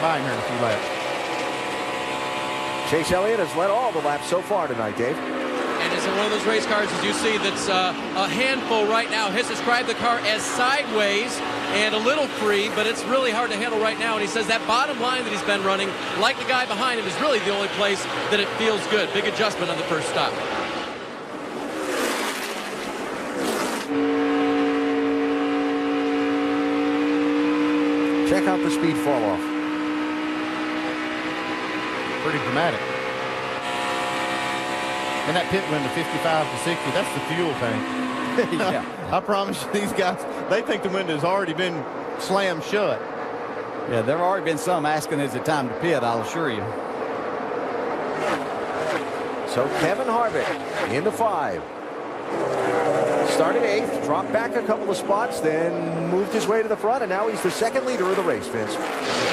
get by him here in a few laps. Chase Elliott has led all the laps so far tonight, Dave. And it's in one of those race cars, as you see, that's a handful right now. Has described the car as sideways and a little free, but it's really hard to handle right now. And he says that bottom line that he's been running, like the guy behind him, is really the only place that it feels good. Big adjustment on the first stop. Check out the speed fall off. Pretty dramatic. And that pit window, 55 to 60, that's the fuel tank. Yeah. I promise you, these guys, they think the window's already been slammed shut. Yeah, there have already been some asking, is it time to pit, I'll assure you. So Kevin Harvick into 5. Started 8th, dropped back a couple of spots, then moved his way to the front, and now he's the second leader of the race, Vince.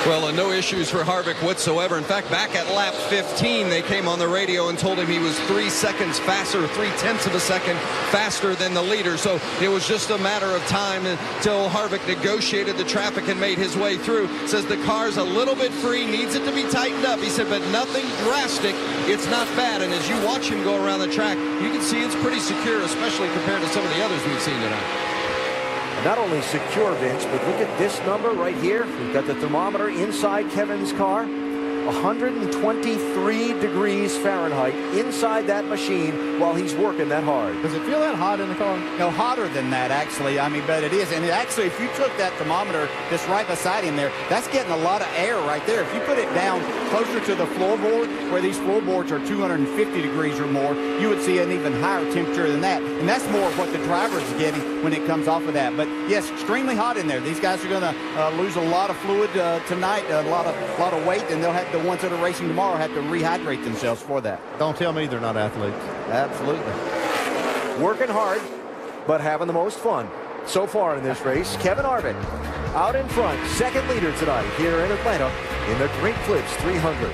Well, no issues for Harvick whatsoever. In fact, back at lap 15, they came on the radio and told him he was 3 seconds faster, 0.3 of a second faster than the leader. So it was just a matter of time until Harvick negotiated the traffic and made his way through. Says the car's a little bit free, needs it to be tightened up. He said, but nothing drastic. It's not bad. And as you watch him go around the track, you can see it's pretty secure, especially compared to some of the others we've seen tonight. Not only secure, Vince, but look at this number right here. We've got the thermometer inside Kevin's car. 123 degrees Fahrenheit inside that machine while he's working that hard. Does it feel that hot in the car? No, hotter than that, actually. I mean, but it is. And it actually, if you took that thermometer that's right beside him there, that's getting a lot of air right there. If you put it down closer to the floorboard, where these floorboards are 250 degrees or more, you would see an even higher temperature than that. And that's more of what the driver is getting when it comes off of that. But, yes, extremely hot in there. These guys are going to lose a lot of fluid tonight, a lot of weight, and they'll have the ones that are racing tomorrow have to rehydrate themselves for that. Don't tell me they're not athletes. Absolutely. Working hard, but having the most fun so far in this race. Kevin Harvick out in front, second leader tonight here in Atlanta in the Great Clips 300.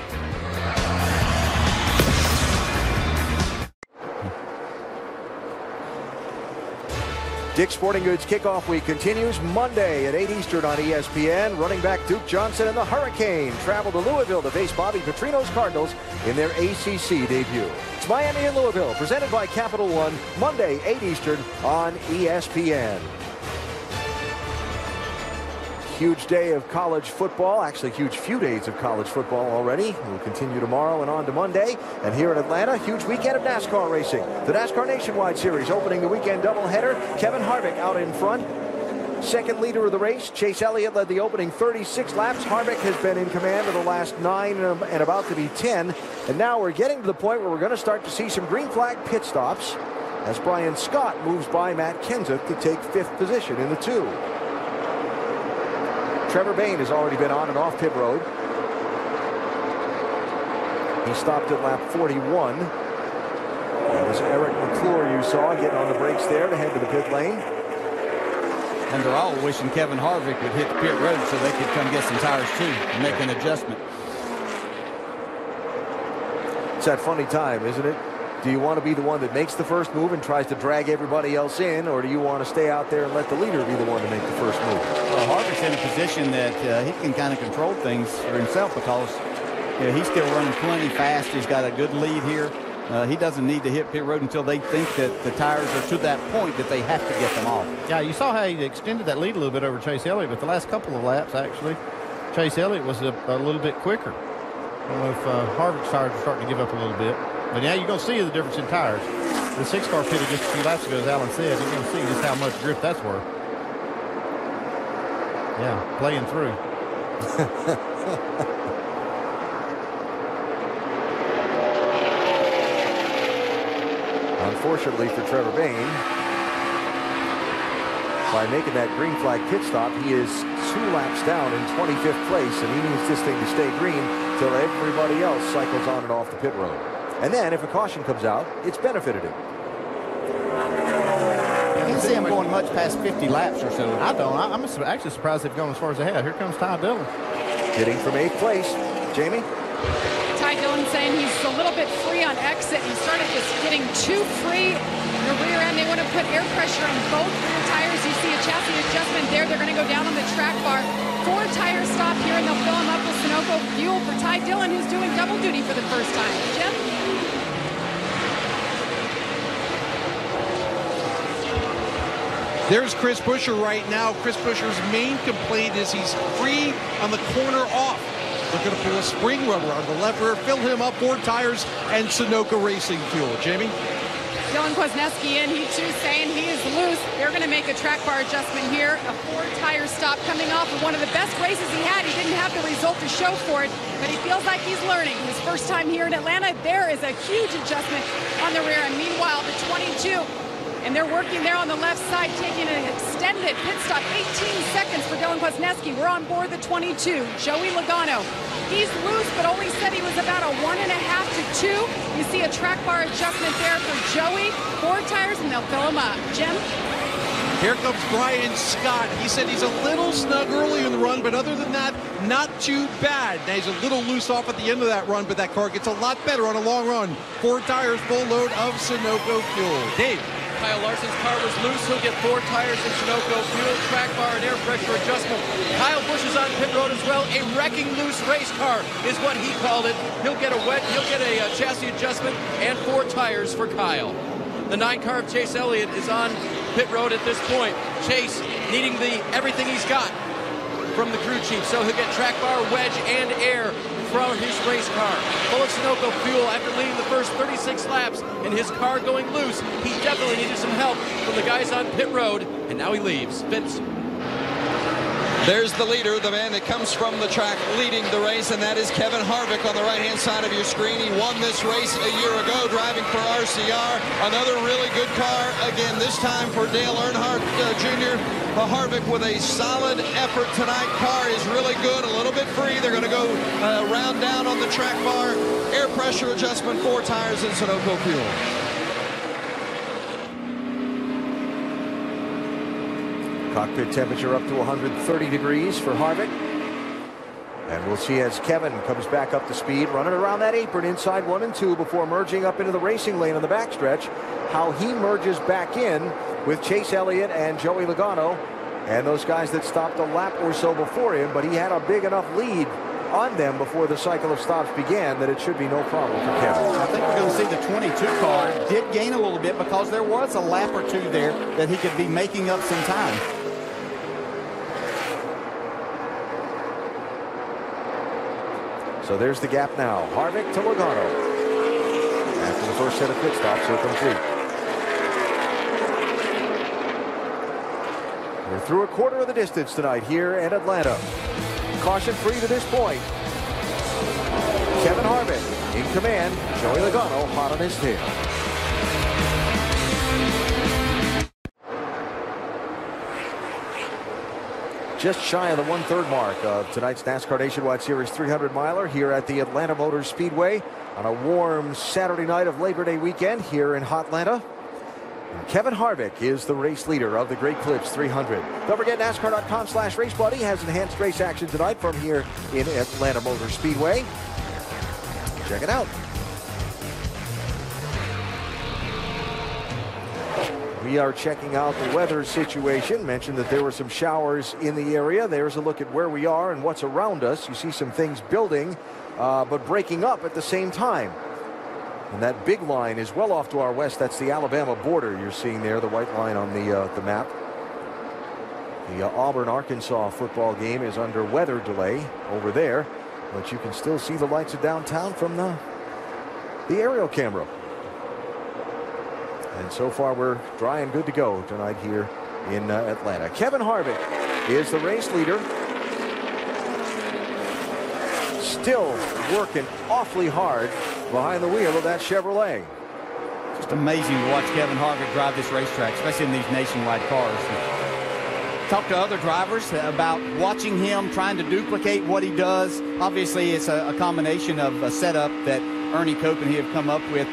Dick's Sporting Goods kickoff week continues Monday at 8 Eastern on ESPN. Running back Duke Johnson and the Hurricane travel to Louisville to face Bobby Petrino's Cardinals in their ACC debut. It's Miami and Louisville, presented by Capital One, Monday, 8 Eastern on ESPN. Huge day of college football, actually huge few days of college football already. We'll continue tomorrow and on to Monday. And here in Atlanta, huge weekend of NASCAR racing. The NASCAR Nationwide Series opening the weekend doubleheader. Kevin Harvick out in front. Second leader of the race. Chase Elliott led the opening 36 laps. Harvick has been in command of the last 9 and about to be 10. And now we're getting to the point where we're going to start to see some green flag pit stops as Brian Scott moves by Matt Kenseth to take 5th position in the 2. Trevor Bayne has already been on and off pit road. He stopped at lap 41. That was Eric McClure you saw getting on the brakes there to head to the pit lane. And they're all wishing Kevin Harvick would hit the pit road so they could come get some tires too and make an adjustment. It's that funny time, isn't it? Do you want to be the one that makes the first move and tries to drag everybody else in, or do you want to stay out there and let the leader be the one to make the first move? Well, Harvick's in a position that he can kind of control things for himself because he's still running plenty fast. He's got a good lead here. He doesn't need to hit pit road until they think that the tires are to that point that they have to get them off. Yeah, you saw how he extended that lead a little bit over Chase Elliott, but the last couple of laps, actually, Chase Elliott was a little bit quicker. I don't know if Harvick's tires are starting to give up a little bit. But now you're going to see the difference in tires. The 6-car pitted just a few laps ago, as Alan said. You're going to see just how much grip that's worth. Yeah, playing through. Unfortunately for Trevor Bayne, by making that green flag pit stop, he is 2 laps down in 25th place, and he needs this thing to stay green till everybody else cycles on and off the pit road. And then, if a caution comes out, it's benefited him. I can't see him going much past 50 laps or so. I don't. I'm actually surprised they've gone as far as they have. Here comes Ty Dillon. Hitting from 8th place. Jamie? Ty Dillon saying he's a little bit free on exit. He started just getting too free in the rear end. They want to put air pressure on both rear tires. You see a chassis adjustment there. They're going to go down on the track bar. 4 tires stop here, and they'll fill them up with Sunoco fuel for Ty Dillon, who's doing double duty for the first time. Jim? There's Chris Buescher right now. Chris Buescher's main complaint is he's free on the corner off. They're going to pull a spring rubber on the left rear, fill him up 4 tires and Sunoco Racing fuel. Jamie? Dylan Kwasniewski in, he too saying he is loose. They're going to make a track bar adjustment here. A 4-tire stop coming off of one of the best races he had. He didn't have the result to show for it, but he feels like he's learning. His first time here in Atlanta, there is a huge adjustment on the rear. And meanwhile, the 22, and they're working there on the left side, taking an extended pit stop, 18 seconds for Dylan Kwasniewski. We're on board the 22, Joey Logano. He's loose, but only said he was about a 1.5 to 2. You see a track bar adjustment there for Joey. 4 tires, and they'll fill him up. Jim? Here comes Brian Scott. He said he's a little snug early in the run, but other than that, not too bad. Now he's a little loose off at the end of that run, but that car gets a lot better on a long run. 4 tires, full load of Sunoco fuel. Dave? Kyle Larson's car was loose. He'll get 4 tires and Sunoco fuel, track bar, and air pressure adjustment. Kyle Busch is on pit road as well. A wrecking loose race car is what he called it. He'll get a chassis adjustment and 4 tires for Kyle. The 9 car of Chase Elliott is on pit road at this point. Chase needing everything he's got from the crew chief, so he'll get track bar, wedge, and air from his race car. Full of Sunoco fuel after leading the first 36 laps and his car going loose. He definitely needed some help from the guys on pit road, and now he leaves. Vince. There's the leader, the man that comes from the track leading the race, and that is Kevin Harvick on the right-hand side of your screen. He won this race a year ago driving for RCR. Another really good car, again, this time for Dale Earnhardt Jr. Harvick with a solid effort tonight. Car is really good, a little bit free. They're going to go round down on the track bar. Air pressure adjustment, 4 tires and Sunoco fuel. Cockpit temperature up to 130 degrees for Harvick. And we'll see as Kevin comes back up to speed, running around that apron inside 1 and 2 before merging up into the racing lane on the backstretch. How he merges back in with Chase Elliott and Joey Logano and those guys that stopped a lap or so before him, but he had a big enough lead on them before the cycle of stops began that it should be no problem for Kevin. I think we're going to see the 22 car did gain a little bit because there was a lap or 2 there that he could be making up some time. So there's the gap now. Harvick to Logano. After the first set of pit stops are complete. We're through a quarter of the distance tonight here in Atlanta. Caution free to this point. Kevin Harvick in command. Joey Logano hot on his tail. Just shy of the 1/3 mark of tonight's NASCAR Nationwide Series 300-miler here at the Atlanta Motor Speedway on a warm Saturday night of Labor Day weekend here in Hotlanta. And Kevin Harvick is the race leader of the Great Clips 300. Don't forget NASCAR.com/RaceBuddy has enhanced race action tonight from here in Atlanta Motor Speedway. Check it out. We are checking out the weather situation. Mentioned that there were some showers in the area. There's a look at where we are and what's around us. You see some things building, but breaking up at the same time. And that big line is well off to our west. That's the Alabama border you're seeing there, the white line on the map. The Auburn-Arkansas football game is under weather delay over there, but you can still see the lights of downtown from the aerial camera. And so far, we're dry and good to go tonight here in Atlanta. Kevin Harvick is the race leader. Still working awfully hard behind the wheel of that Chevrolet. Just amazing to watch Kevin Harvick drive this racetrack, especially in these nationwide cars. Talk to other drivers about watching him trying to duplicate what he does. Obviously, it's a combination of a setup that Ernie Cope and he have come up with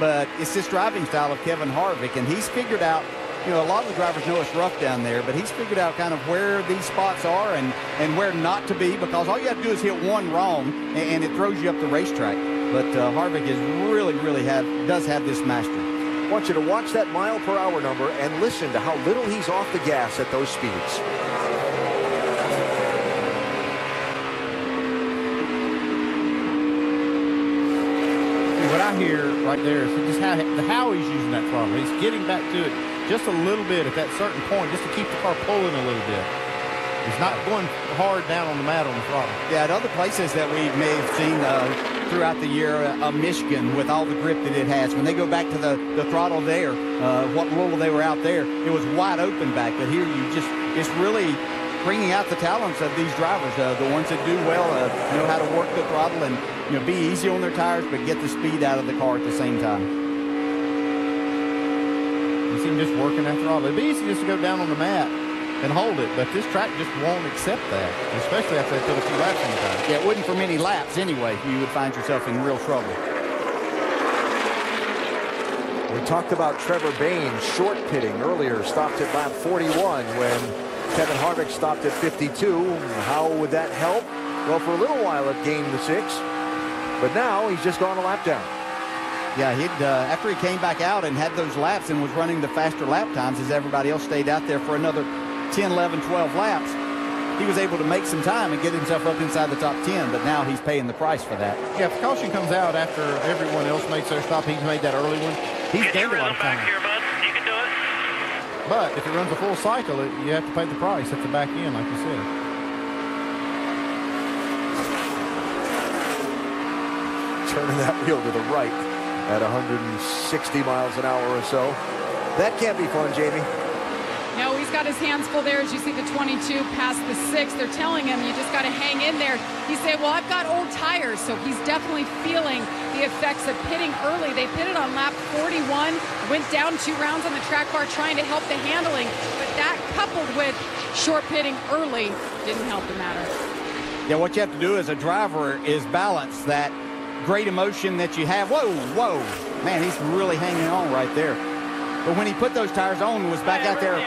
but it's this driving style of Kevin Harvick, and he's figured out, you know, a lot of the drivers know it's rough down there, but he's figured out kind of where these spots are and where not to be, because all you have to do is hit one wrong and it throws you up the racetrack. But Harvick is really does have this mastered. I want you to watch that mile-per-hour number and listen to how little he's off the gas at those speeds. eye here right there is just how he's using that throttle. He's getting back to it just a little bit at that certain point just to keep the car pulling a little bit. He's not going hard down on the mat on the throttle. Yeah, at other places that we may have seen throughout the year, Michigan, with all the grip that it has, when they go back to the throttle there, what little they were out there, it was wide open back. But here it's really bringing out the talents of these drivers, the ones that do well, know how to work the throttle and be easy on their tires, but get the speed out of the car at the same time. You see him just working that throttle. It'd be easy just to go down on the mat and hold it, but this track just won't accept that, especially after they put a few laps on the tire. Yeah, it wouldn't for many laps anyway. You would find yourself in real trouble. We talked about Trevor Bayne short pitting earlier, stopped at lap 41 when Kevin Harvick stopped at 52. How would that help? Well, for a little while it gained the 6, but now he's just gone a lap down. Yeah, after he came back out and had those laps and was running the faster lap times as everybody else stayed out there for another 10, 11, 12 laps, he was able to make some time and get himself up inside the top 10, but now he's paying the price for that. Yeah, if the caution comes out after everyone else makes their stop, he's made that early one, he's gained a lot of time. Here, bud. You can do it. But if it runs a full cycle, you have to pay the price at the back end, like you said. Turning that wheel to the right at 160 miles an hour or so. That can't be fun, Jamie. No, he's got his hands full there as you see the 22 past the 6. They're telling him you just got to hang in there. He's saying, well, I've got old tires, so he's definitely feeling the effects of pitting early. They pitted on lap 41, went down 2 rounds on the track bar trying to help the handling, but that coupled with short pitting early didn't help the matter. Yeah, what you have to do as a driver is balance that great emotion that you have. Whoa, whoa. Man, he's really hanging on right there. But when he put those tires on and was back out there.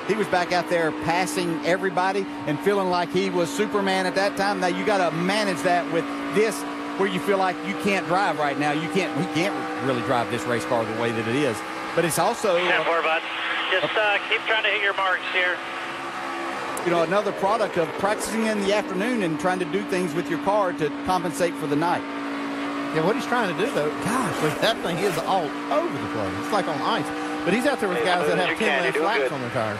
He was back out there passing everybody and feeling like he was Superman at that time. Now you got to manage that with this, where you feel like you can't drive right now. He can't really drive this race car the way that it is. But it's also just keep trying to hit your marks here. Another product of practicing in the afternoon and trying to do things with your car to compensate for the night. Yeah, what he's trying to do, though, gosh, that thing is all over the place. It's like on ice. But he's out there with guys that have 10 less laps on their tires.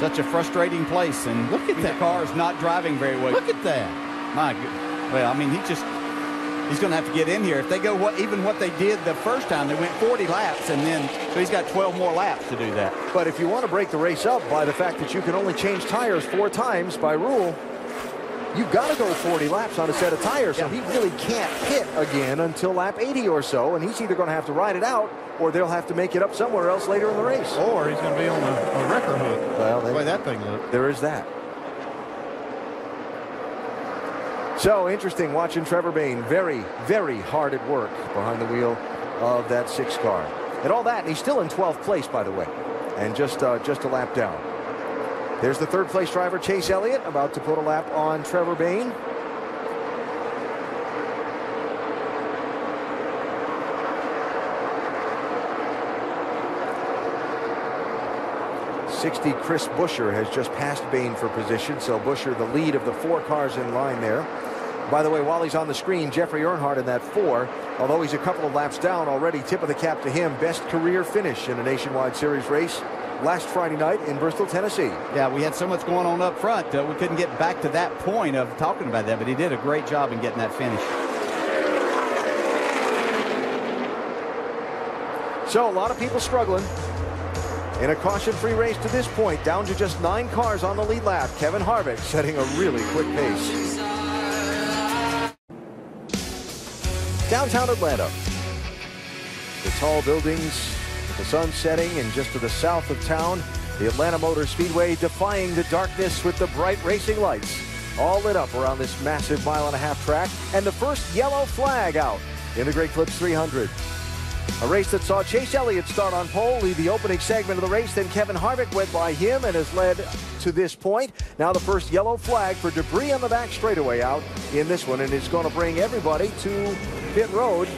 Such a frustrating place, and look at that. The car is not driving very well. Look at that. My goodness. Well, I mean, he's going to have to get in here. If they go even what they did the first time, they went 40 laps, and then so he's got 12 more laps to do that. But if you want to break the race up by the fact that you can only change tires 4 times by rule, you've got to go 40 laps on a set of tires. So he really can't hit again until lap 80 or so, and he's either going to have to ride it out or they'll have to make it up somewhere else later in the race. Or he's going to be on a wrecker hook. Well, the way that thing looks. There is that. So interesting watching Trevor Bayne very, very hard at work behind the wheel of that 6 car. And all that, and he's still in 12th place, by the way, and just a lap down. There's the 3rd place driver, Chase Elliott, about to put a lap on Trevor Bayne. '60 Chris Buescher has just passed Bayne for position, so Buescher the lead of the 4 cars in line there. By the way, while he's on the screen, Jeffrey Earnhardt in that 4, although he's a couple of laps down already, tip of the cap to him. Best career finish in a Nationwide Series race last Friday night in Bristol, Tennessee. Yeah, we had so much going on up front. We couldn't get back to that point of talking about that, but he did a great job in getting that finish. So a lot of people struggling in a caution-free race to this point, down to just 9 cars on the lead lap. Kevin Harvick setting a really quick pace. Downtown Atlanta. The tall buildings, with the sun setting, and just to the south of town, the Atlanta Motor Speedway defying the darkness with the bright racing lights, all lit up around this massive 1.5-mile track, and the first yellow flag out in the Great Clips 300. A race that saw Chase Elliott start on pole, lead the opening segment of the race, then Kevin Harvick went by him and has led to this point. Now the first yellow flag for debris on the back straightaway out in this one, and it's going to bring everybody to pit road